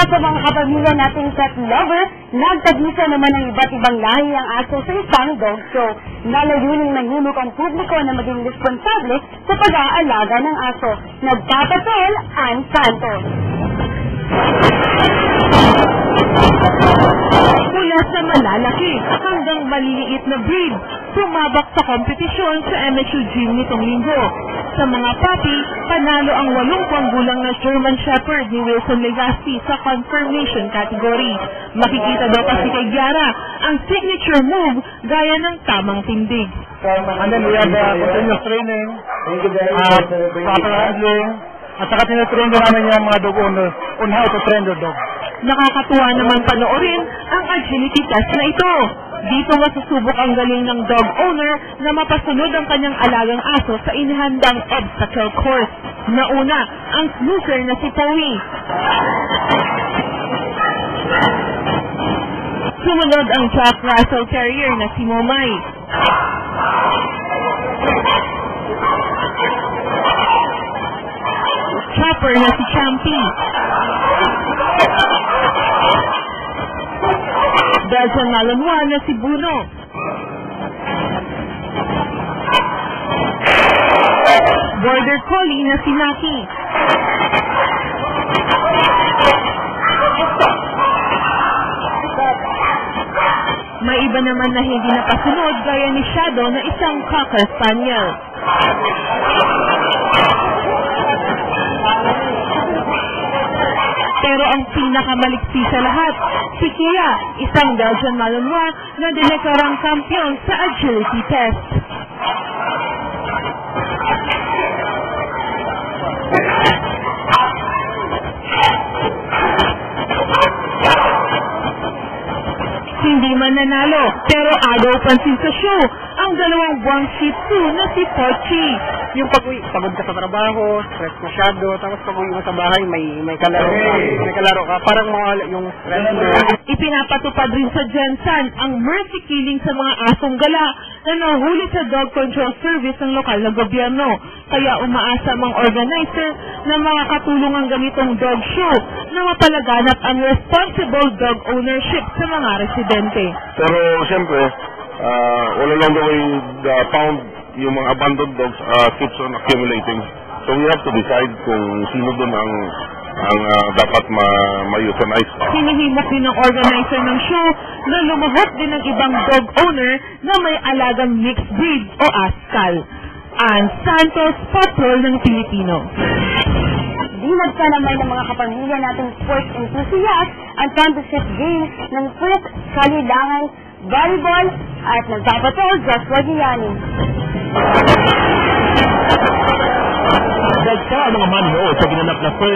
sa mga kapamilya nating pet lover, nagtagisa naman ng iba't ibang lahi ang aso sa isang dog show. Nalayuning manhimok ang publiko na maging responsable sa pag-aalaga ng aso. Nagpapatol ang Santos. Mula sa malalaki hanggang maliliit na breed, sumabak sa kompetisyon sa MSU Gym nitong linggo. Sa mga puppy, panalo ang 8 taong gulang na German Shepherd ni Wilson Legaspi sa confirmation category. Makikita daw kasi kay Giara ang signature move gaya ng tamang tindig. And then we have continuous training, proper handling, at saka tinatrain din namin yung mga dog owners on how to train their dog. Nakakatuwa naman panoorin ang agility test na ito. Dito masusubok ang galing ng dog owner na mapasunod ang kanyang alagang aso sa inihandang obstacle course. Nauna, ang snooker na si Powie. Sumunod ang Jack Russell Terrier na si Momay. Chopper na si Champy. Belgian Malinois na si Bruno. Border Collie na si Naki. May iba naman na hindi napasunod gaya ni Shadow na isang Cocker Spaniel. Pero ang pinakamaliksi sa lahat, si Kia, isang Belgian Malinois na dineklarang kampiyon sa agility test. Hindi man nanalo, pero agaw pansin sa show ang 2 buwang Shih Tzu na si Pochi. Yung pag-uwi, pagod ka sa trabaho, stress masyado, tapos pag-uwi mo sa bahay, may kalaro ka, parang mawala yung stress mo. Ipinapatupad rin sa Jensan ang mercy killing sa mga asong gala na nahuli sa Dog Control Service ng lokal na gobyerno. Kaya umaasa ang organizer na makakatulong ang ganitong dog show na mapalaganap ang responsible dog ownership sa mga residente. Pero siyempre, all along the way, the pound, yung mga abandoned dogs keeps on accumulating. So we have to decide kung sino doon ang dapat ma-euthanize. Hinihimok din ng organizer ng show na lumahok din ng ibang dog owner na may alagang mixed breed o askal. Ang Santos Patrol ng Pilipino. Dinag ka naman ng mga kapamilya nating sports enthusiast ang championship games ng first kalilangan volleyball at nagpapatol Joshua Gianni. Dagsa ang mga manonood sa ginanap na first